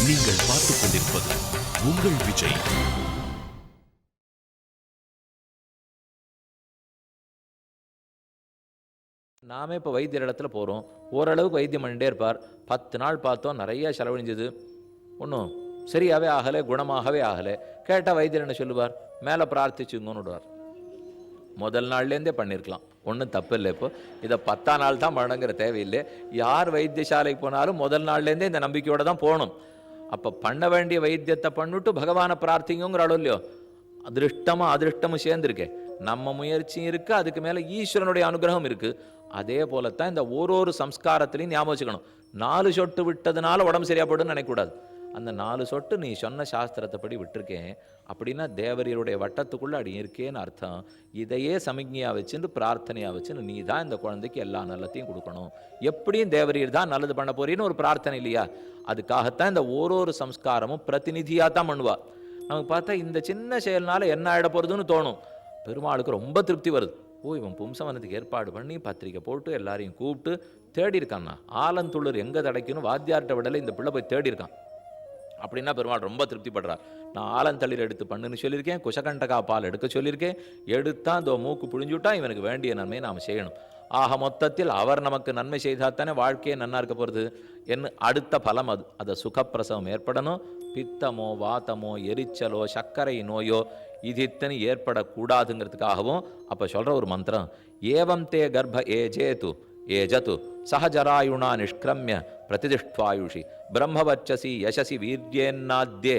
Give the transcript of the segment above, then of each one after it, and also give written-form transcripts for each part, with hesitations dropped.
நீங்கள் பார்த்துக் கொண்டிருப்பது உங்கள் விஜய். நாமே இப்போ வைத்தியர் இடத்துல போகிறோம், ஓரளவுக்கு வைத்தியம் பண்ணிட்டே இருப்பார். 10 நாள் பார்த்தோம், நிறைய செலவழிஞ்சது, ஒன்றும் சரியாகவே ஆகலை, குணமாகவே ஆகலை. கேட்டால் வைத்தியர் என்ன சொல்லுவார்? மேலே பிரார்த்திச்சுங்கன்னு விடுவார். முதல் நாள்லேருந்தே பண்ணியிருக்கலாம், ஒன்றும் தப்பு இல்லை. இப்போ இதை 10ஆம் நாள் தான் பண்ணணுங்கிற தேவையில்லை. யார் வைத்தியசாலைக்கு போனாலும் முதல் நாள்லேருந்தே இந்த நம்பிக்கையோடு தான் போகணும். அப்போ பண்ண வேண்டிய வைத்தியத்தை பண்ணிட்டு பகவானை பிரார்த்திங்குங்கிற அளவு இல்லையோ, அதிருஷ்டமும் சேர்ந்துருக்கேன். நம்ம முயற்சியும் இருக்குது, அதுக்கு மேலே ஈஸ்வரனுடைய அனுகிரகம் இருக்குது. அதே போலத்தான் இந்த ஒரு சம்ஸ்காரத்திலையும் ஞாபகம் வச்சுக்கணும். 4 சொட்டு விட்டதுனால உடம்பு சரியா போடுன்னு நினைக்கக்கூடாது. அந்த 4 சொட்டு நீ சொன்ன சாஸ்திரத்தை படி விட்டுருக்கேன் அப்படின்னா தேவரியருடைய வட்டத்துக்குள்ளே அடி இருக்கேன்னு அர்த்தம். இதையே சமிக்ஞையாக வச்சுன்னு பிரார்த்தனையாக வச்சுன்னு நீ தான் இந்த குழந்தைக்கு எல்லா நல்லத்தையும் கொடுக்கணும், எப்படியும் தேவரியர் தான் நல்லது பண்ண போறீன்னு ஒரு பிரார்த்தனை இல்லையா? அதுக்காகத்தான் இந்த ஒரு சம்ஸ்காரமும் பிரதிநிதியாக தான் பண்ணுவா. நமக்கு பார்த்தா இந்த சின்ன செயல்னால என்ன ஆகிட போகிறதுன்னு தோணும். பெருமாளுக்கு ரொம்ப திருப்தி வருது. இவன் பும்சவனத்துக்கு ஏற்பாடு பண்ணி பத்திரிக்கை போட்டு எல்லாரையும் கூப்பிட்டு தேடி இருக்கான்னா, ஆலந்துள்ளூர் எங்கே தடைக்கணும் வாத்தியார்கிட்ட விடலை, இந்த பிள்ளை போய் தேடி இருக்கான் அப்படின்னா பெருமாள் ரொம்ப திருப்திப்படுறார். நான் ஆலந்தளிர் எடுத்து பண்ணுன்னு சொல்லியிருக்கேன், குஷகண்டகா பால் எடுக்க சொல்லியிருக்கேன், எடுத்தான் இந்த மூக்கு புழிஞ்சுட்டா இவனுக்கு வேண்டிய நன்மையை நாம் செய்யணும். ஆக மொத்தத்தில் அவர் நமக்கு நன்மை செய்தாத்தானே வாழ்க்கையே நன்னா இருக்க போகிறது என்ன அடுத்த பலம். அதை சுகப்பிரசவம் ஏற்படணும். பித்தமோ வாத்தமோ எரிச்சலோ சர்க்கரை நோயோ இது இத்தனை ஏற்படக்கூடாதுங்கிறதுக்காகவும் அப்போ சொல்கிற ஒரு மந்திரம், ஏவம் தே கர்ப்ப ஏஜத்து சஹஜராயுணா நிஷ்கிரமிய பிரதிதிஷ்டாயுஷி பிரம்மவச்சசி யசசி வீரியேன்னாத்யே.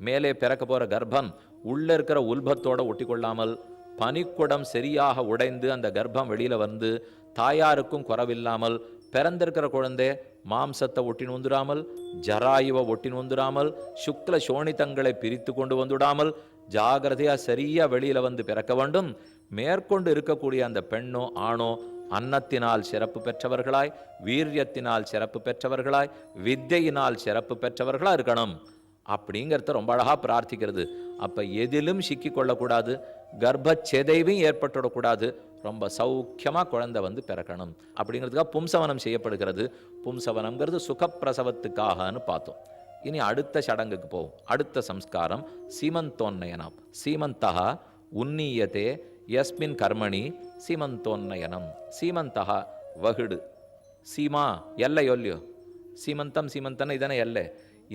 மேலே பிறக்க போகிற கர்ப்பம் உள்ளே இருக்கிற உல்பத்தோடு ஒட்டி கொள்ளாமல் பனிக்குடம் சரியாக உடைந்து அந்த கர்ப்பம் வெளியில் வந்து தாயாருக்கும் குறவில்லாமல் பிறந்திருக்கிற குழந்தை மாம்சத்தை ஒட்டின் வந்துடாமல் ஜராயுவை ஒட்டின் வந்துடாமல் சுக்ல சோனிதங்களை பிரித்து கொண்டு வந்துடாமல் ஜாகிரதையாக சரியாக வெளியில் வந்து பிறக்க வேண்டும். மேற்கொண்டு இருக்கக்கூடிய அந்த பெண்ணோ ஆணோ அன்னத்தினால் சிறப்பு பெற்றவர்களாய், வீரியத்தினால் சிறப்பு பெற்றவர்களாய், வித்தையினால் சிறப்பு பெற்றவர்களாக இருக்கணும் அப்படிங்கிறத ரொம்ப அழகாக பிரார்த்திக்கிறது. அப்போ எதிலும் சிக்கி கொள்ளக்கூடாது, கர்ப்பச்செதைவும் ஏற்பட்டுடக்கூடாது, ரொம்ப சௌக்கியமாக குழந்தை வந்து பிறக்கணும் அப்படிங்கிறதுக்காக பும்சவனம் செய்யப்படுகிறது. பும்சவனம்ங்கிறது சுகப்பிரசவத்துக்காகனு பார்த்தோம். இனி அடுத்த சடங்குக்கு போவோம். அடுத்த சம்ஸ்காரம் சீமந்தோன்னயனம். சீமந்தா உன்னீயத்தே யஸ்மின் கர்மணி சீமந்தோன்னயனம். சீமந்தா வகுடு, சீமா எல்லை ஒல்லியோ, சீமந்தம் இதனை எல்லை.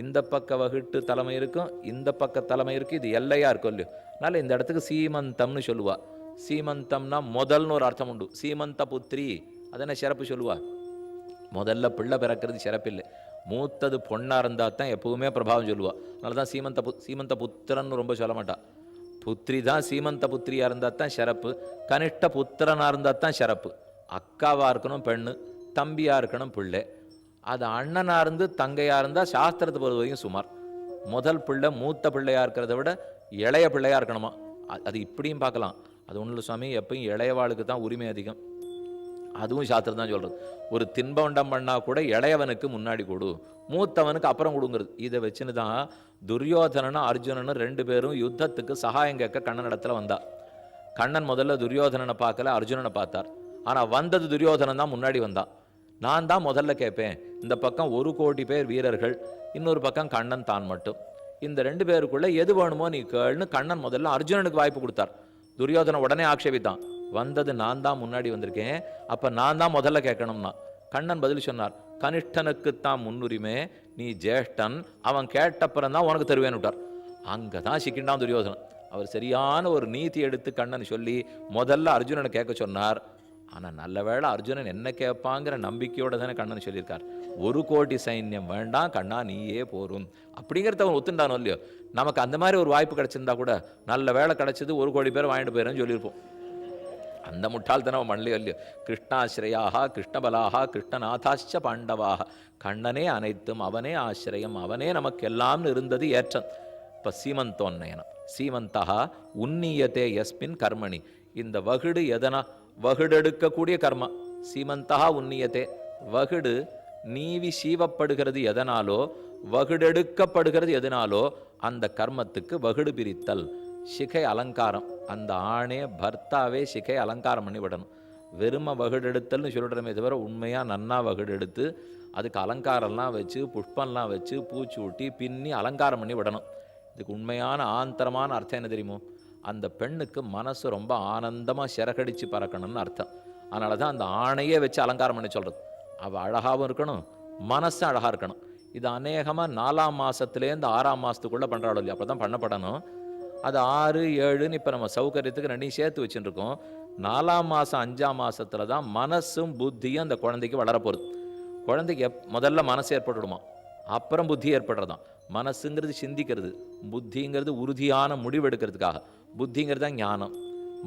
இந்த பக்க வகுட்டு தலைமை இருக்கும், இந்த பக்க தலைமை இருக்கும், இது எல்லையாக இருக்கும் இல்லையோ. அதனால் இந்த இடத்துக்கு சீமந்தம்னு சொல்லுவா. சீமந்தம்னா முதல்னு ஒரு அர்த்தம் உண்டு. சீமந்த புத்திரி அதனை சிறப்பு சொல்லுவா. முதல்ல பிள்ளை பிறக்கிறது சிறப்பில்லை, மூத்தது பொண்ணாக இருந்தால் தான் எப்பவுமே பிரபாவம் சொல்லுவா. அதனால தான் சீமந்த புத்திரன்னு ரொம்ப சொல்ல மாட்டா. புத்திரி தான் சீமந்த புத்திரியாக இருந்தால் தான் சிறப்பு, கனிஷ்ட புத்திரனாக இருந்தால் தான் சிறப்பு. அக்காவாக இருக்கணும் பெண்ணு, தம்பியாக இருக்கணும் பிள்ளை. அது அண்ணனாக இருந்து தங்கையாக இருந்தால் சாஸ்திரத்தை பொறுத்த வரைக்கும் சுமார். முதல் பிள்ளை மூத்த பிள்ளையாக இருக்கிறத விட இளைய பிள்ளையாக இருக்கணுமா. அது இப்படியும் பார்க்கலாம். அது ஒன்றும் இல்லை சுவாமி, எப்பயும் இளையவாளுக்கு தான் உரிமை அதிகம், அதுவும் சாஸ்திரம் தான் சொல்கிறது. ஒரு தின்பண்டம் பண்ணால் கூட இளையவனுக்கு முன்னாடி கொடு, மூத்தவனுக்கு அப்புறம் கொடுங்கிறது. இதை வச்சுன்னு தான் துரியோதனனும் அர்ஜுனனும் 2 பேரும் யுத்தத்துக்கு சகாயம் கேட்க கண்ணன் இடத்துல வந்தா. கண்ணன் முதல்ல துரியோதனனை பார்க்கல, அர்ஜுனனை பார்த்தார். ஆனால் வந்தது துரியோதனன் தான் முன்னாடி வந்தான். நான் தான் முதல்ல கேட்பேன். இந்த பக்கம் 1 கோடி பேர் வீரர்கள், இன்னொரு பக்கம் கண்ணன் தான் மட்டும். இந்த 2 பேருக்குள்ள எது வேணுமோ நீ கேள்னு கண்ணன் முதல்ல அர்ஜுனனுக்கு வாய்ப்பு கொடுத்தார். துரியோதன உடனே ஆக்ஷேபித்தான், வந்தது நான் தான் முன்னாடி வந்திருக்கேன், அப்போ நான் தான் முதல்ல கேட்கணும்னா. கண்ணன் பதில் சொன்னார், கனிஷ்டனுக்குத்தான் முன்னுரிமை, நீ ஜேஷ்டன், அவன் கேட்டப்புறம் தான் உனக்கு தருவேன்னு விட்டார். அங்கே தான் சிக்கிண்டான் துரியோதனன். அவர் சரியான ஒரு நீதி எடுத்து கண்ணன் சொல்லி முதல்ல அர்ஜுனனை கேட்க சொன்னார். ஆனால் நல்ல வேளை அர்ஜுனன் என்ன கேட்பாங்கிற நம்பிக்கையோடு தானே கண்ணன் சொல்லியிருக்கார். 1 கோடி சைன்யம் வேண்டாம் கண்ணா, நீயே போரும் அப்படிங்கிறத அவன் ஒத்துண்டானோ இல்லையோ. நமக்கு அந்த மாதிரி ஒரு வாய்ப்பு கிடச்சிருந்தா கூட நல்ல வேலை கிடச்சது 1 கோடி பேர் வாங்கிட்டு போயிடுறேன்னு சொல்லியிருப்போம். அந்த முட்டாள்தனம் பண்ணலையோ இல்லையோ. கிருஷ்ணாசிரயாக கிருஷ்ணபலாக கிருஷ்ணநாதாச்ச பாண்டவாக. கண்ணனே அனைத்தும், அவனே ஆசிரியம், அவனே நமக்கெல்லாம்னு இருந்தது ஏற்றம். இப்போ சீமந்தோன்னயனம். சீமந்தா உன்னீயத்தே யஸ்மின் கர்மணி. இந்த வகுடு எதனா வகுடெடுக்கக்கூடிய கர்மா. சீமந்தா உன்னியத்தே, வகுடு நீவி சீவப்படுகிறது எதனாலோ, வகுடெடுக்கப்படுகிறது எதனாலோ அந்த கர்மத்துக்கு வகுடு பிரித்தல். சிகை அலங்காரம், அந்த ஆணே பர்த்தாவே சிகை அலங்காரம் பண்ணி விடணும். வெறும வகுடெடுத்தல்னு சொல்லிடுறமே தவிர உண்மையாக நன்னா வகுடெடுத்து அதுக்கு அலங்காரம்லாம் வச்சு புஷ்பம்லாம் வச்சு பூச்சி ஊட்டி பின்னி அலங்காரம் பண்ணி விடணும். இதுக்கு உண்மையான ஆந்தரமான அர்த்தம் என்ன தெரியுமோ? அந்த பெண்ணுக்கு மனசு ரொம்ப ஆனந்தமாக சிறகடிச்சு பறக்கணும்னு அர்த்தம். அதனால தான் அந்த ஆணையே வச்சு அலங்காரம் பண்ணி சொல்கிறது. அவள் அழகாகவும் இருக்கணும், மனசும் அழகாக இருக்கணும். இது அநேகமாக 4ஆம் மாதத்துலேருந்து 6ஆம் மாதத்துக்குள்ளே பண்ணுறாளோ இல்லையா, அப்போ தான் பண்ணப்படணும். அது 6, 7ன்னு இப்போ நம்ம சௌகரியத்துக்கு ரெண்டையும் சேர்த்து வச்சுட்டு இருக்கோம். 4ஆம் மாதம் 5ஆம் மாதத்தில் தான் மனசும் புத்தியும் அந்த குழந்தைக்கு வளரப்போகுது. குழந்தைக்கு முதல்ல மனசு ஏற்பட்டுடுமா, அப்புறம் புத்தி ஏற்படுறதான். மனசுங்கிறது சிந்திக்கிறது, புத்திங்கிறது உறுதியான முடிவெடுக்கிறதுக்காக. புத்திங்கிறது தான் ஞானம்,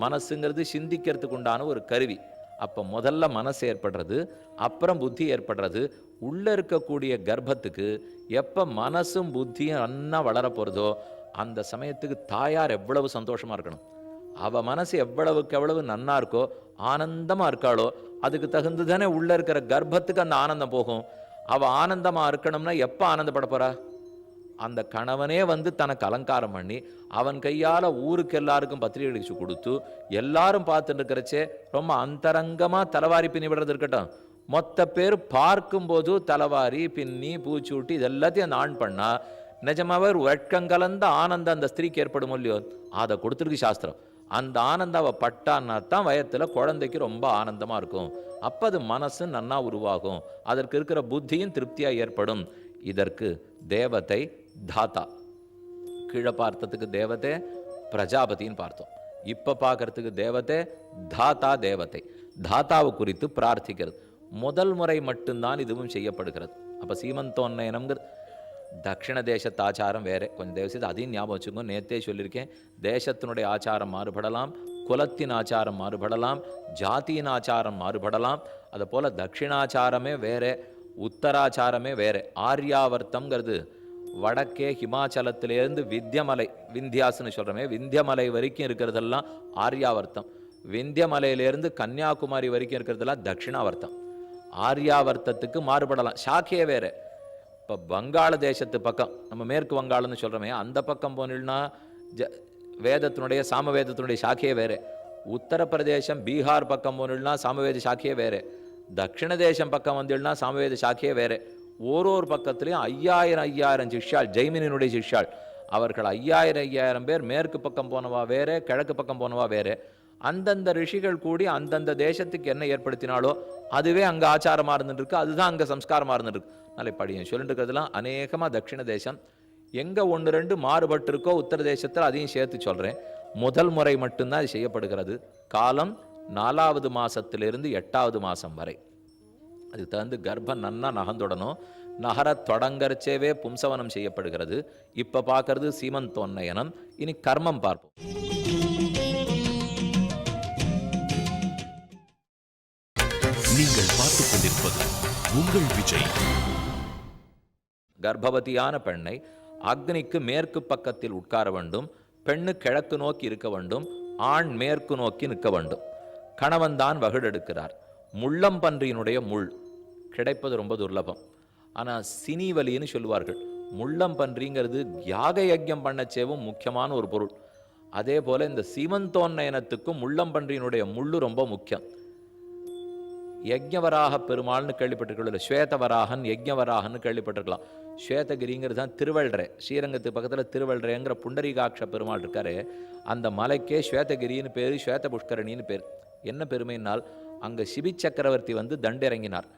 மனசுங்கிறது சிந்திக்கிறதுக்கு உண்டான ஒரு கருவி. அப்போ முதல்ல மனசு ஏற்படுறது, அப்புறம் புத்தி ஏற்படுறது. உள்ளே இருக்கக்கூடிய கர்ப்பத்துக்கு எப்போ மனசும் புத்தியும் நன்னா வளர போகிறதோ அந்த சமயத்துக்கு தாயார் எவ்வளவு சந்தோஷமாக இருக்கணும். அவள் மனசு எவ்வளவுக்கு எவ்வளவு நன்னா இருக்கோ, ஆனந்தமாக இருக்காளோ, அதுக்கு தகுந்து தானே உள்ளே இருக்கிற கர்ப்பத்துக்கு அந்த ஆனந்தம் போகும். அவள் ஆனந்தமாக இருக்கணும்னா எப்போ ஆனந்தப்பட போகிறா? அந்த கணவனே வந்து தனக்கு அலங்காரம் பண்ணி அவன் கையால் ஊருக்கு எல்லாருக்கும் பத்திரிகை அடிச்சு கொடுத்து எல்லாரும் பார்த்துட்டு இருக்கிறச்சே ரொம்ப அந்தரங்கமாக தலைவாரி பின்னி விடுறது இருக்கட்டும், மொத்த பேர் பார்க்கும்போது தலைவாரி பின்னி பூச்சூட்டி இதெல்லாத்தையும் அந்த ஆண் பண்ணா நிஜமாவே ஒரு வெட்கங்கலந்த ஆனந்தம் அந்த ஸ்திரீக்கு ஏற்படும் இல்லையோ, அதை கொடுத்துருக்கு சாஸ்திரம். அந்த ஆனந்தம் அவள் பட்டான்னா தான் வயத்தில் குழந்தைக்கு ரொம்ப ஆனந்தமாக இருக்கும். அப்போ அது மனசு நன்னா உருவாகும், அதற்கு இருக்கிற புத்தியும் திருப்தியாக ஏற்படும். இதற்கு தேவதை தாத்தா. கீழே பார்த்ததுக்கு தேவதை பிரஜாபதின்னு பார்த்தோம். இப்போ பார்க்கறதுக்கு தேவதை தாத்தா. தேவதை தாத்தாவை குறித்து பிரார்த்திக்கிறது. முதல் முறை மட்டும்தான் இதுவும் செய்யப்படுகிறது. அப்போ சீமந்தோன்னயனம்ங்கிறது தட்சிண தேசத்து ஆச்சாரம் வேறு. கொஞ்சம் தேவசத்து அதையும் ஞாபகம் வச்சுக்கோ. நேற்றே சொல்லியிருக்கேன், தேசத்தினுடைய ஆச்சாரம் மாறுபடலாம், குலத்தின் ஆச்சாரம் மாறுபடலாம், ஜாதியின் ஆச்சாரம் மாறுபடலாம். அதை போல் தட்சிணாச்சாரமே வேறு, உத்தராச்சாரமே வேறு. ஆர்யாவர்த்தம்ங்கிறது வடக்கே ஹிமாச்சலத்திலேருந்து விந்தியமலை, விந்தியாசுன்னு சொல்கிறோமே, விந்தியமலை வரைக்கும் இருக்கிறதெல்லாம் ஆர்யாவர்த்தம். விந்தியமலையிலேருந்து கன்னியாகுமரி வரைக்கும் இருக்கிறதெல்லாம் தட்சிணாவர்த்தம். ஆர்யாவர்த்தத்துக்கு மாறுபடலாம், சாக்கையே வேறு. இப்போ வங்காள தேசத்து பக்கம், நம்ம மேற்கு வங்காளம்னு சொல்கிறோமே, அந்த பக்கம் போனீங்கன்னா வேதத்தினுடைய சாமவேதத்தினுடைய சாக்கையே வேறு. உத்தரப்பிரதேசம் பீகார் பக்கம் போனீங்கன்னா சாமவேத சாக்கையே வேறு. தட்சிண தேசம் பக்கம் வந்தீங்கன்னா சாமவேத சாக்கையே வேறு. ஒரு பக்கத்துலேயும் 5000 சிஷ்யாள், ஜெய்மினினுடைய சிஷ்யாள். அவர்கள் 5000 பேர் மேற்கு பக்கம் போனவா வேறு, கிழக்கு பக்கம் போனவா வேறு. அந்தந்த ரிஷிகள் கூடி அந்தந்த தேசத்துக்கு என்ன ஏற்படுத்தினாலோ அதுவே அங்கே ஆச்சாரமாக இருந்துருக்கு, அதுதான் அங்கே சம்ஸ்காரமாக இருந்துருக்கு. நாளை படியும் சொல்லிட்டு இருக்கிறதுலாம் அநேகமாக தட்சிண தேசம். எங்கே 1-2 மாறுபட்டு இருக்கோ உத்தர தேசத்தில் அதையும் சேர்த்து சொல்கிறேன். முதல் முறை மட்டும்தான் அது செய்யப்படுகிறது. காலம் 4வது மாதத்திலிருந்து 8வது மாதம் வரை. அதுக்கு தகுந்து கர்ப்பம் நன்னா நகந்துடணும். நகர தொடங்கறச்சேவே பும்சவனம் செய்யப்படுகிறது. இப்போ பார்க்கறது சீமந்தோன்னயனம். இனி கர்மம் பார்ப்போம். நீங்கள் பார்த்துக் கொண்டிருப்பது உங்கள் விஜய். கர்ப்பவதியான பெண்ணை அக்னிக்கு மேற்கு பக்கத்தில் உட்கார வேண்டும். பெண்ணு கிழக்கு நோக்கி இருக்க வேண்டும். ஆண் மேற்கு நோக்கி நிற்க வேண்டும். கணவன் தான் வகுடெடுக்கிறார். முள்ளம்பன்றியினுடைய முள் கிடைப்பது ரொம்ப துர்லபம். ஆனால் சினிவலின்னு சொல்லுவார்கள். முள்ளம்பன்றிங்கிறது யாக யஜ்யம் பண்ணச்சேவும் முக்கியமான ஒரு பொருள். அதே போல் இந்த சீமந்தோன்னயனத்துக்கும் முள்ளம்பன்றியினுடைய முள்ளு ரொம்ப முக்கியம். யஜ்ஞவராக பெருமாள்னு கேள்விப்பட்டிருக்கல, ஸ்வேதவராகன் யஜ்ஞவராகன்னு கேள்விப்பட்டிருக்கலாம். ஸ்வேதகிரிங்கிறது தான் திருவள்ளுறை. ஸ்ரீரங்கத்துக்கு பக்கத்தில் திருவள்ளுறைங்கிற புண்டரீகாட்ச பெருமாள் இருக்காரு. அந்த மலைக்கே ஸ்வேதகிரின்னு பேர், ஸ்வேத புஷ்கரணின்னு பேர். என்ன பெருமைனால் அங்கே சிபி சக்கரவர்த்தி வந்து தண்டிறங்கினார்.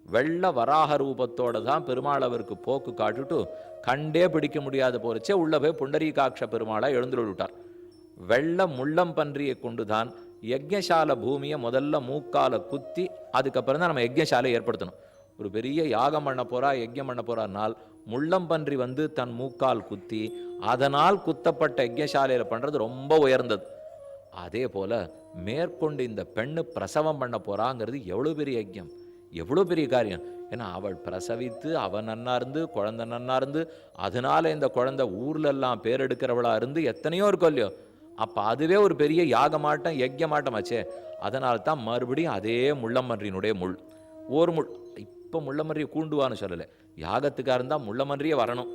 வெள்ள வராக ரூபத்தோடு தான் பெருமாள் அவருக்கு போக்கு காட்டுட்டு கண்டே பிடிக்க முடியாத போலச்சே உள்ள போய் புண்டரீகாட்ச பெருமாளை எழுந்துள்ள விட்டார். வெள்ள முள்ளம்பன்றியை கொண்டு தான் யஜ்ஞசால பூமியை முதல்ல மூக்கால குத்தி அதுக்கப்புறம் தான் நம்ம யஜ்ஞசாலை ஏற்படுத்தணும். ஒரு பெரிய யாகம் பண்ண போறா, யஜ்ஞம் பண்ண போறானால் முள்ளம்பன்றி வந்து தன் மூக்கால் குத்தி அதனால் குத்தப்பட்ட யஜ்ஞசாலையில் பண்ணுறது ரொம்ப உயர்ந்தது. அதே போல மேற்கொண்டு இந்த பெண்ணு பிரசவம் பண்ண போறாங்கிறது எவ்வளோ பெரிய யஜ்ஞம், எவ்வளோ பெரிய காரியம். ஏன்னா அவள் பிரசவித்து அவன் நன்னா இருந்து குழந்தை நன்னா இருந்து அதனால இந்த குழந்தை ஊர்ல எல்லாம் பேர் எடுக்கிறவளா இருந்து எத்தனையோ இருக்கும் இல்லையோ. அப்போ அதுவே ஒரு பெரிய யாகமாட்டம் யஜ்யமாட்டமாச்சே. அதனால்தான் மறுபடியும் அதே முள்ளமன்றியினுடைய முள், ஒரு முள். இப்போ முள்ளமன்றியை கூண்டுவான்னு சொல்லலை, யாகத்துக்காக இருந்தால் முள்ளமன்றியே வரணும்.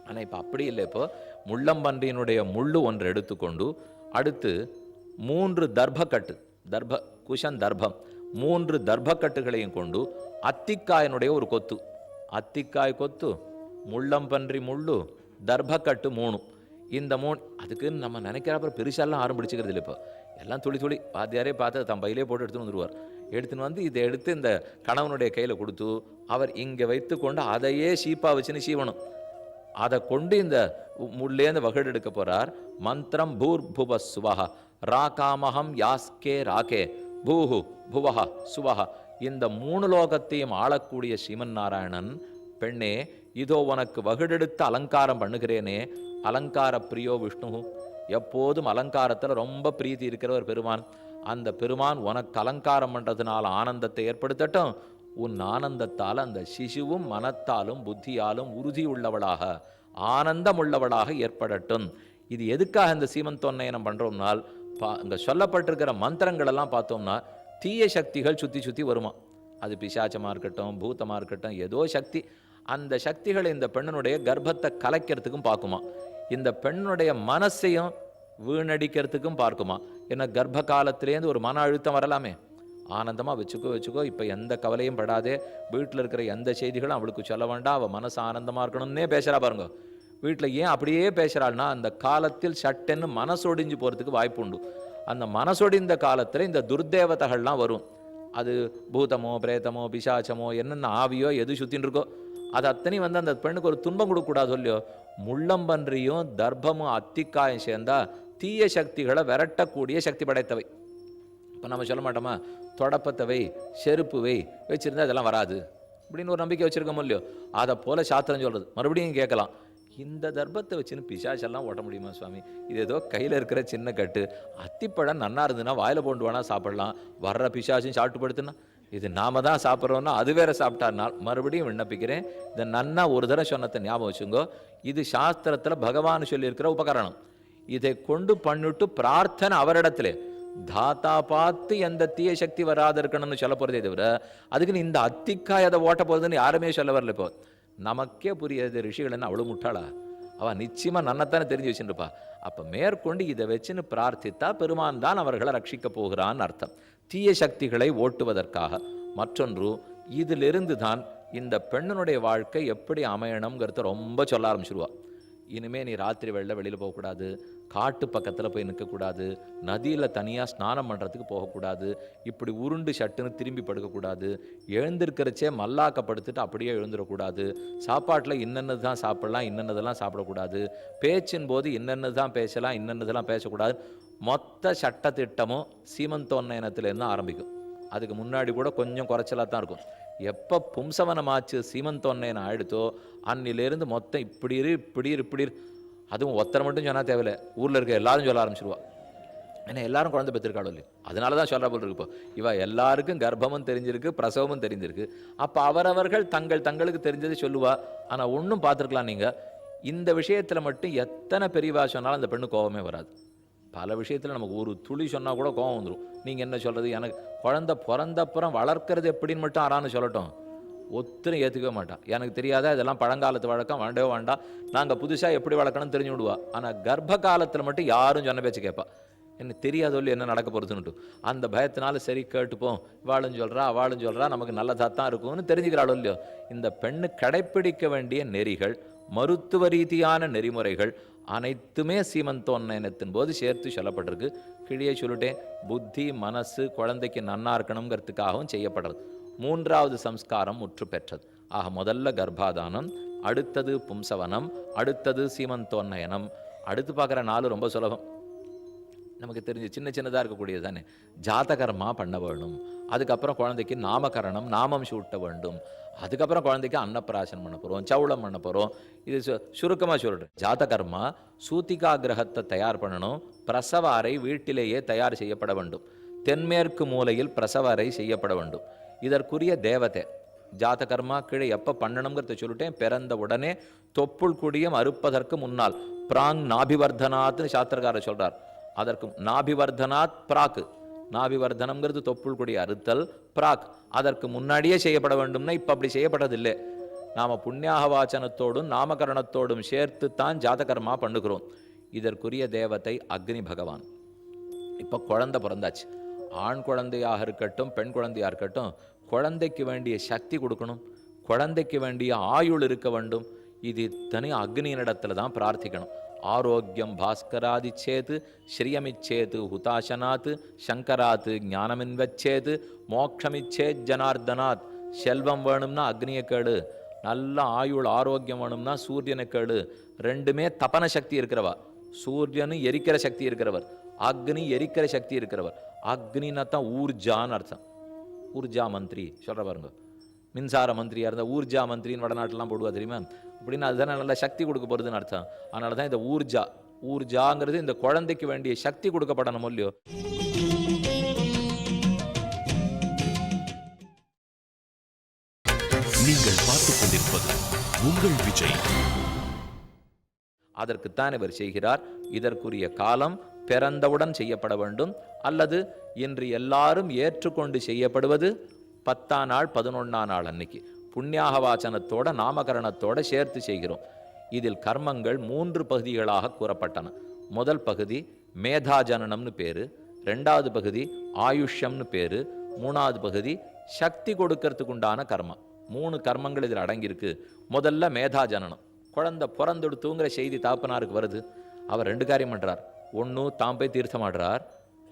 ஆனால் இப்போ அப்படி இல்லை. இப்போ முள்ளம்பன்றியினுடைய முள்ளு ஒன்று எடுத்துக்கொண்டு அடுத்து 3 தர்பக்கட்டு, தர்ப குஷன் தர்ப்பம் 3 தர்ப்பக்கட்டுகளையும் கொண்டு அத்திக்காயனுடைய ஒரு கொத்து, அத்திக்காய் கொத்து, முள்ளம்பன்றி முள்ளு, தர்ப்பக்கட்டு 3, இந்த 3 அதுக்குன்னு நம்ம நினைக்கிறப்ப பெருசாலாம் ஆரம்பிச்சுக்கிறது இல்லை. இப்போ எல்லாம் துளி துளி வாத்தியாரே பார்த்து தன் பையிலே போட்டு எடுத்துன்னு வந்துடுவார். எடுத்துன்னு வந்து இதை எடுத்து இந்த கணவனுடைய கையில் கொடுத்து அவர் இங்கே வைத்து கொண்டு அதையே சீப்பா வச்சுன்னு சீவணும். அதை கொண்டு இந்த முள்ளேந்து வகடு எடுக்க போறார். மந்திரம் பூர் புவ சுவஹ ராகாமகம் யாஸ்கே ராகே பூஹு புவஹ சுவஹ. இந்த 3 லோகத்தையும் ஆளக்கூடிய ஸ்ரீமன் நாராயணன், பெண்ணே இதோ உனக்கு வகுடெடுத்து அலங்காரம் பண்ணுகிறேனே, அலங்கார பிரியோ விஷ்ணு, எப்போதும் அலங்காரத்தில் ரொம்ப பிரீதி இருக்கிறவர் பெருமான். அந்த பெருமான் உனக்கு அலங்காரம் பண்ணுறதுனால ஆனந்தத்தை ஏற்படுத்தட்டும். உன் ஆனந்தத்தால் அந்த சிசுவும் மனத்தாலும் புத்தியாலும் உறுதி உள்ளவளாக ஆனந்தம் உள்ளவளாக ஏற்படட்டும். இது எதுக்காக இந்த சீமந்தோன்னயனம் பண்ணுறோம்னால், இங்கே சொல்லப்பட்டிருக்கிற மந்திரங்கள் எல்லாம் பார்த்தோம்னா தீய சக்திகள் சுற்றி சுற்றி வருமா. அது பிசாச்சமாக இருக்கட்டும், பூத்தமாக இருக்கட்டும், ஏதோ சக்தி, அந்த சக்திகளை இந்த பெண்ணனுடைய கர்ப்பத்தை கலைக்கிறதுக்கும் பார்க்குமா, இந்த பெண்ணுடைய மனசையும் வீணடிக்கிறதுக்கும் பார்க்குமா. ஏன்னா கர்ப்ப காலத்திலேருந்து ஒரு மன அழுத்தம் வரலாமே, ஆனந்தமாக வச்சுக்கோ, இப்போ எந்த கவலையும் படாதே, வீட்டில் இருக்கிற எந்த செய்திகளும் அவளுக்கு சொல்ல வேண்டாம், அவள் மனசு ஆனந்தமாக இருக்கணும்னே பேசுகிறா பாருங்க. வீட்டில் ஏன் அப்படியே பேசுகிறாள்னா, அந்த காலத்தில் சட்டென்னு மனசொடிஞ்சு போகிறதுக்கு வாய்ப்பு உண்டு. அந்த மனசொடிந்த காலத்தில் இந்த துர்தேவதைகள்லாம் வரும். அது பூதமோ பிரேதமோ பிசாச்சமோ என்னென்ன ஆவியோ எது சுற்றின்னு இருக்கோ அது அத்தனை வந்து அந்த பெண்ணுக்கு ஒரு துன்பம் கொடுக்கக்கூடாது இல்லையோ. முள்ளம்பன்றியும் தர்ப்பமும் அத்திக்காயும் சேர்ந்தா தீய சக்திகளை விரட்டக்கூடிய சக்தி படைத்தவை. இப்போ நம்ம சொல்ல மாட்டோமா, தொடப்பத்தவை செருப்புவை வச்சுருந்தா அதெல்லாம் வராது அப்படின்னு ஒரு நம்பிக்கை வச்சுருக்கோமோ இல்லையோ. அதை போல சாத்திரம் சொல்கிறது. மறுபடியும் கேட்கலாம், இந்த தர்ப்பத்தை வச்சுன்னு பிசாச்செல்லாம் ஓட்ட முடியுமா சுவாமி? இது ஏதோ கையில் இருக்கிற சின்ன கட்டு, அத்திப்பழம் நன்னா இருந்துன்னா வாயில் போண்டு வேணால் சாப்பிடலாம், வர்ற பிசாச்சும் சாப்பிட்டுப்படுத்துனா இது நாம தான் சாப்பிட்றோன்னா அது வேற சாப்பிட்டாருனால். மறுபடியும் விண்ணப்பிக்கிறேன், இதை நன்னா ஒரு தடவை சொன்னதை ஞாபகம் வச்சுங்கோ. இது சாஸ்திரத்தில் பகவான் சொல்லியிருக்கிற உபகரணம். இதை கொண்டு பண்ணிட்டு பிரார்த்தனை அவரிடத்துல தாத்தா பார்த்து எந்த தீய சக்தி வராது இருக்கணும்னு சொல்ல போகிறதே தவிர அதுக்குன்னு இந்த அத்திக்காய் அதை ஓட்ட போகிறதுன்னு யாருமே சொல்ல வரல. இப்போ நமக்கே புரியாது ரிஷிகள் என்ன அவ்வளோ முட்டாளா, அவன் நிச்சயமாக நன்னத்தானே தெரிஞ்சு வச்சுருப்பா. அப்போ மேற்கொண்டு இதை வச்சுன்னு பிரார்த்தித்தா பெருமான் தான் அவர்களை ரட்சிக்க போகிறான்னு அர்த்தம், தீய சக்திகளை ஓட்டுவதற்காக. மற்றொன்று, இதிலிருந்து தான் இந்த பெண்ணனுடைய வாழ்க்கை எப்படி அமையணுங்கிறத ரொம்ப சொல்ல ஆரம்பிச்சிருவா. இனிமேல் நீ ராத்திரி வெளியில் போகக்கூடாது, காட்டு பக்கத்தில் போய் நிற்கக்கூடாது, நதியில் தனியாக ஸ்நானம் பண்ணுறதுக்கு போகக்கூடாது, இப்படி உருண்டு சட்டுன்னு திரும்பி படுக்கக்கூடாது, எழுந்திருக்கிறச்சே மல்லாக்கப்படுத்திட்டு அப்படியே எழுந்துடக்கூடாது, சாப்பாட்டில் இன்னென்னது தான் சாப்பிடலாம் இன்னென்னதெல்லாம் சாப்பிடக்கூடாது, பேச்சின் போது இன்னென்னு தான் பேசலாம் இன்னென்னதெல்லாம் பேசக்கூடாது. மொத்த சட்டத்திட்டமும் சீமந்தோன்னயனத்திலேருந்து ஆரம்பிக்கும். அதுக்கு முன்னாடி கூட கொஞ்சம் குறைச்சலாக தான் இருக்கும். எப்போ பும்சவனமாச்சு சீமந்தோன்னயனம் ஆயிடுத்தோ அன்னிலேருந்து மொத்தம் இப்படி இப்படி அதுவும் ஒத்தரை மட்டும் சொன்னால் தேவையில்லை, ஊரில் இருக்க எல்லாரும் சொல்ல ஆரம்பிச்சிருவா. ஏன்னா எல்லாரும் குழந்தை பெற்றிருக்காளோ இல்லையா, அதனால தான் சொல்கிற போல் இருக்கு. இப்போ இவ எல்லாருக்கும் கர்ப்பமும் தெரிஞ்சிருக்கு, பிரசவமும் தெரிஞ்சிருக்கு. அப்போ அவரவர்கள் தங்களுக்கு தெரிஞ்சதை சொல்லுவா. ஆனால் ஒன்றும் பார்த்துருக்கலாம் நீங்கள், இந்த விஷயத்தில் மட்டும் எத்தனை பெரியவா சொன்னாலும் அந்த பெண்ணு கோபமே வராது. பல விஷயத்தில் நமக்கு ஒரு துளி சொன்னால் கூட கோபம் வந்துடும். நீங்கள் என்ன சொல்கிறது, எனக்கு குழந்தை பிறந்தப்புறம் வளர்க்குறது எப்படின்னு மட்டும் ஆறான்னு சொல்லட்டும், ஒத்துரும் ஏற்றுக்கவே மாட்டான். எனக்கு தெரியாதா, இதெல்லாம் பழங்காலத்து வழக்கம், வேண்டவே வேண்டாம், நாங்கள் புதுசாக எப்படி வளர்க்கணும்னு தெரிஞ்சு விடுவா. ஆனால் கர்ப்ப காலத்தில் மட்டும் யாரும் சொன்ன பேச்சு கேட்பா. எனக்கு தெரியாதோ இல்லை என்ன நடக்க போகிறதுன்னுட்டு அந்த பயத்தினால சரி கேட்டுப்போம், இவாளும் சொல்கிறா அவளும் சொல்கிறா நமக்கு நல்லதாக தான் இருக்கும்னு தெரிஞ்சுக்கிறாளோ இல்லையோ. இந்த பெண்ணு கடைப்பிடிக்க வேண்டிய நெறிகள், மருத்துவ ரீதியான நெறிமுறைகள் அனைத்துமே சீமந்தோன்னயனத்தின் போது சேர்த்து சொல்லப்பட்டிருக்கு. கிழியே சொல்லிட்டேன், புத்தி மனசு குழந்தைக்கு நன்னா இருக்கணுங்கிறதுக்காகவும் செய்யப்படுறது. 3வது சம்ஸ்காரம் முற்று பெற்றது. ஆக முதல்ல கர்ப்பாதானம், அடுத்தது பும்சவனம், அடுத்தது சீமந்தோன்னயனம். அடுத்து பார்க்குற 4 ரொம்ப சுலபம், நமக்கு தெரிஞ்சு சின்னதாக இருக்கக்கூடியது தானே. ஜாதகர்மா பண்ண வேணும், அதுக்கப்புறம் குழந்தைக்கு நாமகரணம் நாமம் சூட்ட வேண்டும், அதுக்கப்புறம் குழந்தைக்கு அன்னப்பிராசனம் பண்ண போகிறோம், சவுளம் பண்ண போகிறோம். இது சுருக்கமாக சொல்கிறேன். ஜாதகர்மா சூத்திகா கிரகத்தை தயார் பண்ணணும், பிரசவ அறை வீட்டிலேயே தயார் செய்யப்பட வேண்டும், தென்மேற்கு மூலையில் பிரசவ அறை செய்யப்பட வேண்டும். இதற்குரிய தேவதை ஜாதகர்மா கீழே எப்போ பண்ணணுங்கிறத சொல்லிட்டேன். பிறந்த உடனே தொப்புள் குடியம் அறுப்பதற்கு முன்னால் பிராங் நாபிவர்தனாத்னு சாஸ்திரக்காரர் சொல்கிறார். அதற்கு நாபிவர்தனாத் பிராக்கு, நாபிவர்தனம்ங்கிறது தொப்புள் கொடி அறுத்தல், பிராக் அதற்கு முன்னாடியே செய்யப்பட வேண்டும்னா இப்போ அப்படி செய்யப்பட்டதில்லை. நாம் புண்ணியாக வாச்சனத்தோடும் நாமகரணத்தோடும் சேர்த்து தான் ஜாதகர்மா பண்ணுகிறோம். இதற்குரிய தேவதை அக்னி பகவான். இப்போ குழந்தை பிறந்தாச்சு, ஆண் குழந்தையாக இருக்கட்டும் பெண் குழந்தையாக இருக்கட்டும், குழந்தைக்கு வேண்டிய சக்தி கொடுக்கணும், குழந்தைக்கு வேண்டிய ஆயுள் இருக்க வேண்டும். இது இத்தனை அக்னியினிடத்துல தான் பிரார்த்திக்கணும். ஆரோக்கியம் பாஸ்கராதி சேது ஸ்ரீயமிச்சேது ஹுதாசனாத் சங்கராத் ஞானமின்வச்சேது மோக்ஷமிச்சேத் ஜனார்தனாத். செல்வம் வேணும்னா அக்னியை கேடு, நல்ல ஆயுள் ஆரோக்கியம் வேணும்னா சூரியனை கேடு. ரெண்டுமே தபன சக்தி இருக்கிறவா. சூரியனு எரிக்கிற சக்தி இருக்கிறவர், அக்னி எரிக்கிற சக்தி இருக்கிறவர். அக்னின்னா தான் ஊர்ஜான்னு அர்த்தம். ஊர்ஜா மந்திரி சொல்ற பாருங்க, மின்சார மந்திரியா இருந்தால் ஊர்ஜா மந்திரின்னு வடநாட்டிலாம் போடுவா தெரியுமா? அப்படின்னு அதுதானே நல்ல சக்தி கொடுக்க போகிறதுன்னு அர்த்தம். அதனால தான் இந்த ஊர்ஜாங்கிறது இந்த குழந்தைக்கு வேண்டிய சக்தி கொடுக்கப்படணும் இல்லையோ. நீங்கள் பார்த்துக் கொண்டிருப்பது உங்கள் விஜய். அதற்குத்தான் இவர் செய்கிறார். இதற்குரிய காலம் பிறந்தவுடன் செய்யப்பட வேண்டும், அல்லது இன்று எல்லாரும் ஏற்றுக்கொண்டு செய்யப்படுவது 10ஆம் நாள் 11ஆம் நாள் அன்னைக்கு புண்ணியாக வாசனத்தோட நாமகரணத்தோட சேர்த்து செய்கிறோம். இதில் கர்மங்கள் 3 பகுதிகளாக கூறப்பட்டன. முதல் பகுதி மேதாஜனனம்னு பேரு, 2வது பகுதி ஆயுஷ்யம்னு பேரு, 3வது பகுதி சக்தி கொடுக்கறதுக்கு உண்டான கர்மம். 3 கர்மங்கள் இதில் அடங்கியிருக்கு. முதல்ல மேதாஜனனம், குழந்தை பிறந்தெடுத்துங்கிற செய்தி தாப்பனாருக்கு வருது. அவர் 2 காரியம் பண்றார். ஒன்று, தாம் போய் தீர்த்தமாடுறார்.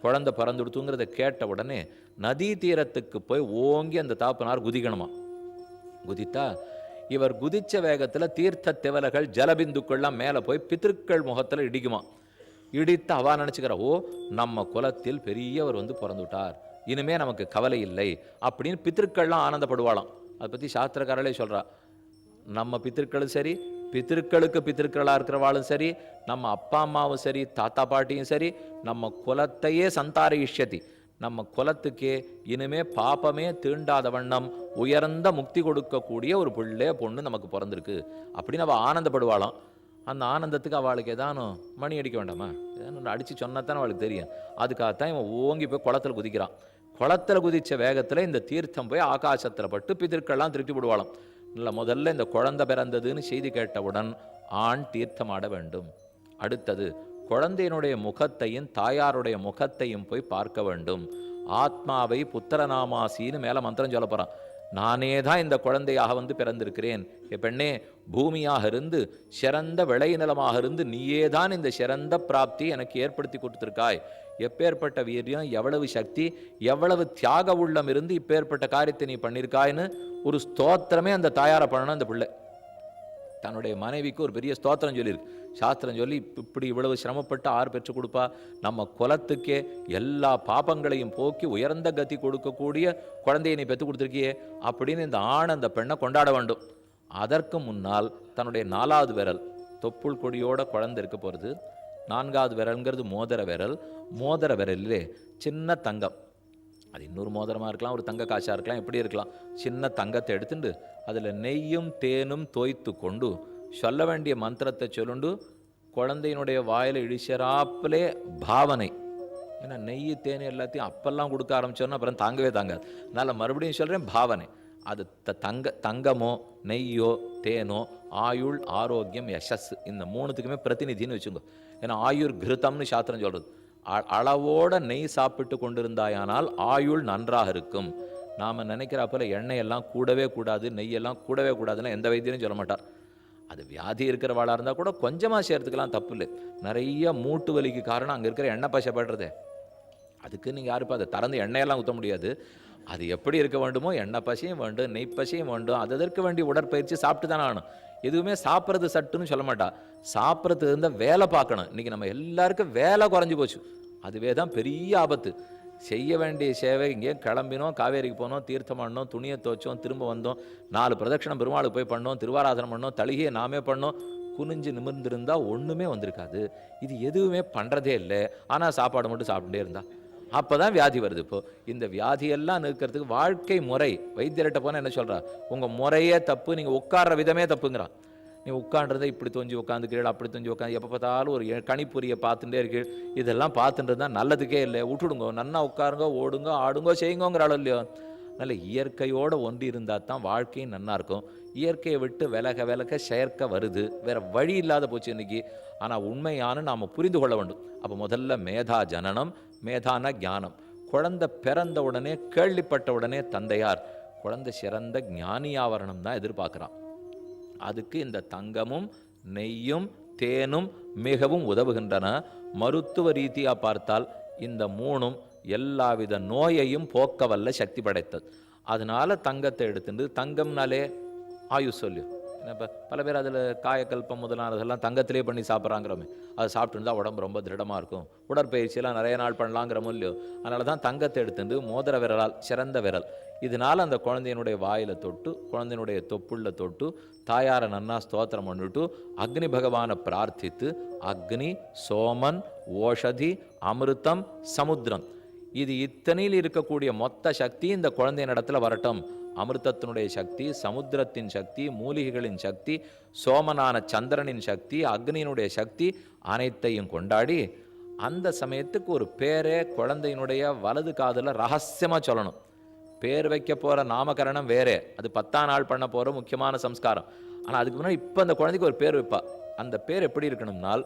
குழந்தை பிறந்துடுத்துங்கிறத கேட்ட உடனே நதி தீரத்துக்கு போய் ஓங்கி அந்த தாப்பனார் குதிக்கணுமா. குதித்தா இவர் குதிச்ச வேகத்தில் தீர்த்த திவலைகள் ஜலபிந்துக்கள்லாம் மேலே போய் பித்திருக்கள் முகத்தில் இடிக்குமா. இடித்து அவா நினச்சிக்கிற, ஓ நம்ம குலத்தில் பெரியவர் பிறந்துட்டார், இனிமே நமக்கு கவலை இல்லை அப்படின்னு பித்திருக்கள்லாம் ஆனந்தப்படுவாளாம். அதை பற்றி சாஸ்திரக்காரர்களே சொல்கிறா. நம்ம பித்திருக்களும் சரி, பித்திருக்களுக்கு பித்திருக்களாக இருக்கிறவாளும் சரி, நம்ம அப்பா அம்மாவும் சரி, தாத்தா பாட்டியும் சரி, நம்ம குலத்தையே சந்தாரயிஷ்யதி, நம்ம குலத்துக்கே இனிமே பாப்பமே தீண்டாத வண்ணம் உயர்ந்த முக்தி கொடுக்கக்கூடிய ஒரு பிள்ளை பொண்ணு நமக்கு பிறந்திருக்கு அப்படின்னு அவள் ஆனந்தப்படுவாளாம். அந்த ஆனந்தத்துக்கு அவளுக்கு ஏதானும் மணி அடிக்க வேண்டாமா, ஏதானு அடித்து சொன்னத்தானே அவளுக்கு தெரியும். அதுக்காகத்தான் இவன் ஓங்கி போய் குளத்தில் குதிக்கிறான். குளத்தில் குதித்த வேகத்தில் இந்த தீர்த்தம் போய் ஆகாசத்தில் பட்டு பித்திருக்கெல்லாம் திருப்பி விடுவாளாம். இல்லை, முதல்ல இந்த குழந்தை பிறந்ததுன்னு செய்தி கேட்டவுடன் ஆண் தீர்த்தமாட வேண்டும். அடுத்தது குழந்தையினுடைய முகத்தையும் தாயாருடைய முகத்தையும் போய் பார்க்க வேண்டும். ஆத்மாவை புத்திரநாமாசின்னு மேலே மந்திரம் சொல்ல போகிறான். நானே தான் இந்த குழந்தையாக பிறந்திருக்கிறேன். பெண்ணே, பூமியாக இருந்து சிறந்த விளைநிலமாக இருந்து நீயே தான் இந்த சிறந்த பிராப்தி எனக்கு ஏற்படுத்தி கொடுத்துருக்காய். எப்பேற்பட்ட வீரியம், எவ்வளவு சக்தி, எவ்வளவு தியாக உள்ளம் இருந்து இப்பேற்பட்ட காரியத்தை நீ பண்ணியிருக்காய்ன்னு ஒரு ஸ்தோத்திரமே அந்த தாயாரை பண்ணணும். அந்த பிள்ளை தன்னுடைய மனைவிக்கு ஒரு பெரிய ஸ்தோத்திரம் சொல்லியிருக்கு. சாஸ்திரம் சொல்லி இப்படி இவ்வளவு சிரமப்பட்டு ஆறு பெற்றுக் கொடுப்பா, நம்ம குலத்துக்கே எல்லா பாபங்களையும் போக்கி உயர்ந்த கதி கொடுக்கக்கூடிய குழந்தையை நீ பெற்று கொடுத்துருக்கியே அப்படின்னு இந்த ஆண் அந்த பெண்ணை கொண்டாட வேண்டும். அதற்கு முன்னால் தன்னுடைய 4வது விரல், தொப்புள் கொடியோட குழந்தை இருக்க போகிறது. 4வது விரல்ங்கிறது மோதிர விரல். மோதிர விரலிலே சின்ன தங்கம், அது இன்னொரு மோதிரமாக இருக்கலாம், ஒரு தங்க காசாக இருக்கலாம், எப்படி இருக்கலாம், சின்ன தங்கத்தை எடுத்துட்டு அதில் நெய்யும் தேனும் தோய்த்து கொண்டு சொல்ல வேண்டிய மந்திரத்தை சொல்லுண்டு குழந்தையினுடைய வாயில் இழிச்சராப்பிலே பாவனை. ஏன்னா நெய் தேன் எல்லாத்தையும் அப்பெல்லாம் கொடுக்க ஆரம்பிச்சோன்னா அப்புறம் தாங்கவே தாங்காது. அதனால் மறுபடியும் சொல்கிறேன், பாவனை. அது தங்கமோ நெய்யோ தேனோ ஆயுள் ஆரோக்கியம் யசஸ், இந்த 3த்துக்குமே பிரதிநிதின்னு வச்சுக்கோ. ஏன்னா ஆயுர் கிருத்தம்னு சாஸ்திரம் சொல்கிறது. அளவோட நெய் சாப்பிட்டு கொண்டிருந்தாயானால் ஆயுள் நன்றாக இருக்கும். நாம் நினைக்கிறாப்போல எண்ணெயெல்லாம் கூடவே கூடாது, நெய்யெல்லாம் கூடவே கூடாதுன்னா எந்த வைத்தியரும் சொல்ல மாட்டார். அது வியாதி இருக்கிறவாளாக இருந்தால் கூட கொஞ்சமாக சேர்த்துக்கலாம், தப்பு இல்லை. நிறைய மூட்டு வலிக்கு காரணம் அங்கே இருக்கிற எண்ணெய் பசைப்படுறதே. அதுக்கு நீங்கள் யாருப்பா அதை திறந்து எண்ணெயெல்லாம் ஊற்ற முடியாது. அது எப்படி இருக்க வேண்டுமோ எண்ணெய் பசையும் வேண்டும், நெய் பசையும் வேண்டும். அதற்கு வேண்டிய உடற்பயிற்சி சாப்பிட்டு தானே ஆகணும். எதுவுமே சாப்பிட்றது சட்டுன்னு சொல்ல மாட்டா. சாப்பிட்றது இருந்தால் வேலை பார்க்கணும். இன்றைக்கி நம்ம எல்லாருக்கும் வேலை குறைஞ்சி போச்சு. அதுவே தான் பெரிய ஆபத்து. செய்ய வேண்டிய சேவை, இங்கே கிளம்பினோம், காவேரிக்கு போனோம், தீர்த்தம் பண்ணோம், துணியை துவைச்சோம், திரும்ப வந்தோம், 4 பிரதட்சணம் பெருமாளுக்கு போய் பண்ணோம், திருவாராதனம் பண்ணோம், தலிகையை நாமே பண்ணோம், குனிஞ்சு நிமிர்ந்திருந்தால் ஒன்றுமே வந்திருக்காது. இது எதுவுமே பண்ணுறதே இல்லை. ஆனால் சாப்பாடு மட்டும் சாப்பிட்டுட்டே இருந்தா அப்போ தான் வியாதி வருது. இப்போது இந்த வியாதியெல்லாம் நிற்கிறதுக்கு வாழ்க்கை முறை, வைத்தியர்கிட்ட போனால் என்ன சொல்கிறா, உங்கள் முறையே தப்பு, நீங்கள் உட்கார்ற விதமே தப்புங்கிறான். நீ உட்காண்றதை இப்படி தொஞ்சி உட்காந்துக்கிறீள், அப்படி தொஞ்சி உட்காந்து எப்போ பார்த்தாலும் ஒரு கணிப்பொறியை பார்த்துட்டே இருக்கீள். இதெல்லாம் பார்த்துட்டு தான் நல்லதுக்கே இல்லை, விட்டுடுங்க, நன்னா உட்காருங்க, ஓடுங்க, ஆடுங்கோ, செய்யுங்கோங்கிறாளோ இல்லையோ. அதனால் இயற்கையோடு ஒன்றி இருந்தால் தான் வாழ்க்கையும் நன்னா இருக்கும். இயற்கையை விட்டு விலக விலக செயற்கை வருது, வேறு வழி இல்லாத போச்சு இன்றைக்கி. ஆனால் உண்மையான நாம் புரிந்து கொள்ள வேண்டும். அப்போ முதல்ல மேதா ஜனனம், மேதான ஞானம். குழந்தை பிறந்த உடனே கேள்விப்பட்ட உடனே தந்தையார் குழந்தை சிறந்த ஞானியாவரணம் தான் எதிர்பார்க்குறான். அதுக்கு இந்த தங்கமும் நெய்யும் தேனும் மிகவும் உதவுகின்றன. மருத்துவ ரீதியாக பார்த்தால் இந்த மூணும் எல்லாவித நோயையும் போக்க வல்ல சக்தி படைத்தது. அதனால தங்கத்தை எடுத்துட்டு, தங்கம்னாலே ஆயுஷ் சொல்லியும். இப்போ பல பேர் அதில் காயக்கல்பம் முதலானதெல்லாம் தங்கத்திலே பண்ணி சாப்பிட்றாங்கிறோமே, அதை சாப்பிட்டு தான் உடம்பு ரொம்ப திருடமாக இருக்கும், உடற்பயிற்சியெல்லாம் நிறைய நாள் பண்ணலாங்கிறமோ இல்லையோ. அதனால தான் தங்கத்தை எடுத்துட்டு மோதிர விரலால், சிறந்த விரல், இதனால் அந்த குழந்தையினுடைய வாயில் தொட்டு, குழந்தையினுடைய தொப்புள்ள தொட்டு, தாயாரை நன்னா ஸ்தோத்திரம் பண்ணிட்டு, அக்னி பகவானை பிரார்த்தித்து, அக்னி, சோமன், ஓஷதி, அமிர்தம், சமுத்திரம், இது இத்தனையில் இருக்கக்கூடிய மொத்த சக்தி இந்த குழந்தையின் இடத்துல வரட்டும். அமிர்தத்தினுடைய சக்தி, சமுத்திரத்தின் சக்தி, மூலிகைகளின் சக்தி, சோமனான சந்திரனின் சக்தி, அக்னியினுடைய சக்தி அனைத்தையும் கொண்டாடி, அந்த சமயத்துக்கு ஒரு பேரே குழந்தையினுடைய வலது காதில் ரகசியமாக சொல்லணும். பேர் வைக்க போகிற நாமகரணம் வேறே, அது 10ஆம் நாள் பண்ண போகிற முக்கியமான சம்ஸ்காரம். ஆனால் அதுக்கு முன்னாடி இப்போ அந்த குழந்தைக்கு ஒரு பேர் வைப்பா. அந்த பேர் எப்படி இருக்கணும்னால்,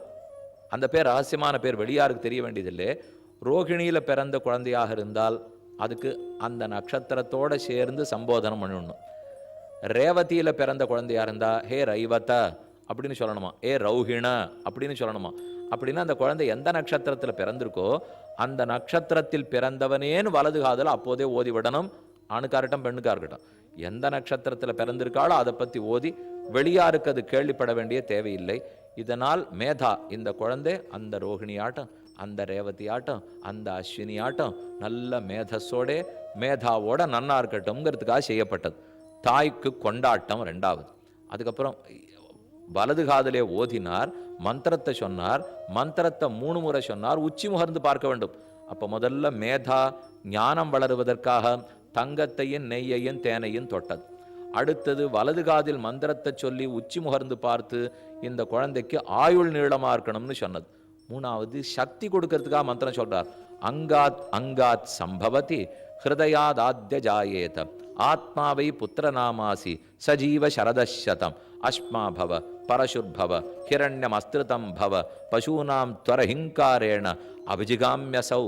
அந்த பேர் ரகசியமான பேர், வெளியாருக்கு தெரிய வேண்டியதில்லை. ரோகிணியில் பிறந்த குழந்தையாக இருந்தால் அதுக்கு அந்த நட்சத்திரத்தோடு சேர்ந்து சம்போதனம் பண்ணணும். ரேவதியில் பிறந்த குழந்தையாக இருந்தால் ஹே ரைவத அப்படின்னு சொல்லணுமா, ஏ ரௌஹிண அப்படின்னு சொல்லணுமா. அப்படின்னா அந்த குழந்தை எந்த நட்சத்திரத்தில் பிறந்திருக்கோ அந்த நட்சத்திரத்தில் பிறந்தவனேன்னு வலது காதில் அப்போதே ஓதி விடணும். ஆணுக்கா இருக்கட்டும் பெண்ணுக்கா இருக்கட்டும், எந்த நட்சத்திரத்தில் பிறந்திருக்காளோ அதை பற்றி ஓதி, வெளியாருக்கு அது கேள்விப்பட வேண்டிய தேவையில்லை. இதனால் மேதா, இந்த குழந்தை அந்த ரோகிணி ஆட்டம், அந்த ரேவதி ஆட்டம், அந்த அஸ்வினி ஆட்டம் நல்ல மேதஸோட மேதாவோட நன்னா இருக்கட்டும்ங்கிறதுக்காக செய்யப்பட்டது. தாய்க்கு கொண்டாட்டம் ரெண்டாவது. அதுக்கப்புறம் வலது காதிலே ஓதினார், மந்திரத்தை சொன்னார், மந்திரத்தை 3 முறை சொன்னார், உச்சி முகர்ந்து பார்க்க வேண்டும். அப்போ முதல்ல மேதா ஞானம் வளருவதற்காக தங்கத்தையும் நெய்யையும் தேனையும் தொட்டது. அடுத்தது வலது காதில் மந்திரத்தை சொல்லி உச்சி முகர்ந்து பார்த்து இந்த குழந்தைக்கு ஆயுள் நீளமாக இருக்கணும்னு சொன்னது. 3வது சக்தி கொடுக்கறதுக்காக மந்திரம் சொல்றார். அங்காத் அங்காத் சம்பவதி ஹிருதயாத் ஆத்ய ஜாயேத ஆத்மாவை புத்திரநாமாசி சஜீவ சரதசதம் அஸ்மாபவ பரசுர்பவ ஹிரண்யம் அஸ்திருதம் பவ பசூனாம் துவரஹிங்காரேண அபிஜிகாமியசௌ.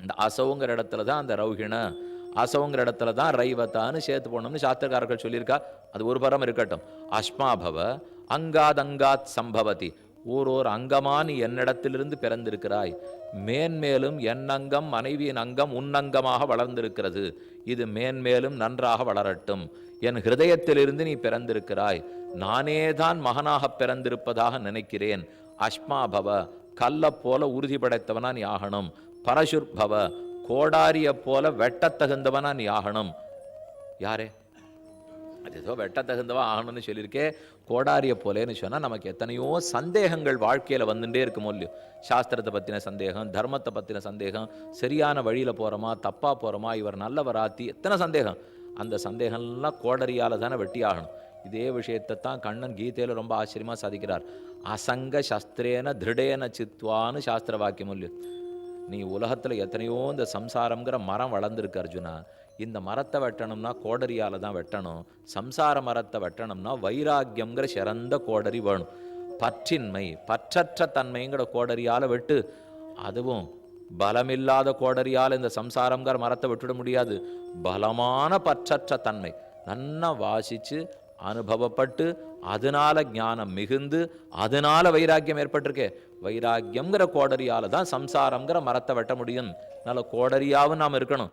இந்த அசௌங்கிற இடத்துல தான் அந்த ரௌஹிண, அசௌங்கிற இடத்துல தான் ரைவத்தான்னு சேர்த்து போனோம்னு சாஸ்திரக்காரர்கள் சொல்லியிருக்கா. அது ஒரு பரம் இருக்கட்டும். அஸ்மாபவ அங்காத் அங்காத் சம்பவதி, ஓரோர் அங்கமா நீ என்னிடத்திலிருந்து பிறந்திருக்கிறாய், மேன்மேலும் என் அங்கம் மனைவியின் அங்கம் உன்னங்கமாக வளர்ந்திருக்கிறது, இது மேன்மேலும் நன்றாக வளரட்டும். என் ஹிருதயத்திலிருந்து நீ பிறந்திருக்கிறாய், நானேதான் மகனாக பிறந்திருப்பதாக நினைக்கிறேன். அஸ்மாபவ, கல்ல போல உறுதி படைத்தவனா நீ ஆகணும். பரசுர்பவ, கோடாரிய போல வெட்டத்தகுந்தவனா நீ ஆகணும். யாரே அது ஏதோ வெட்டத்தகுந்தவா ஆகணும்னு சொல்லியிருக்கே, கோடாரிய போலேன்னு சொன்னால் நமக்கு எத்தனையோ சந்தேகங்கள் வாழ்க்கையில் வந்துட்டே இருக்குமோ இல்லையோ. சாஸ்திரத்தை பற்றின சந்தேகம், தர்மத்தை பற்றின சந்தேகம், சரியான வழியில் போகிறோமா தப்பாக போகிறோமா, இவர் நல்லவராத்தி, எத்தனை சந்தேகம். அந்த சந்தேகம்லாம் கோடரியால் தானே வெட்டி ஆகணும். இதே விஷயத்தை தான் கண்ணன் கீதையில் ரொம்ப ஆச்சரியமாக சாதிக்கிறார். அசங்க சஸ்திரேன திருடேன சித்வான்னு சாஸ்திர வாக்கியம் இல்லையோ. நீ உலகத்தில் எத்தனையோ இந்த சம்சாரம்ங்கிற மரம் வளர்ந்துருக்கு அர்ஜுனா, இந்த மரத்தை வெட்டணும்னா கோடரியால் தான் வெட்டணும். சம்சார மரத்தை வெட்டணும்னா வைராக்கியங்கிற சிறந்த கோடரி வேணும். பற்றின்மை, பற்றற்ற தன்மைங்கிற கோடரியால் வெட்டு. அதுவும் பலமில்லாத கோடரியால் இந்த சம்சாரங்கிற மரத்தை விட்டுட முடியாது. பலமான பற்றற்ற தன்மை நன்னா வாசித்து அனுபவப்பட்டு அதனால ஞானம் மிகுந்து அதனால வைராக்கியம் ஏற்பட்டிருக்கே. வைராக்கியங்கிற கோடரியால் தான் சம்சாரங்கிற மரத்தை வெட்ட முடியும். அதனால கோடரியாவும் நாம் இருக்கணும்.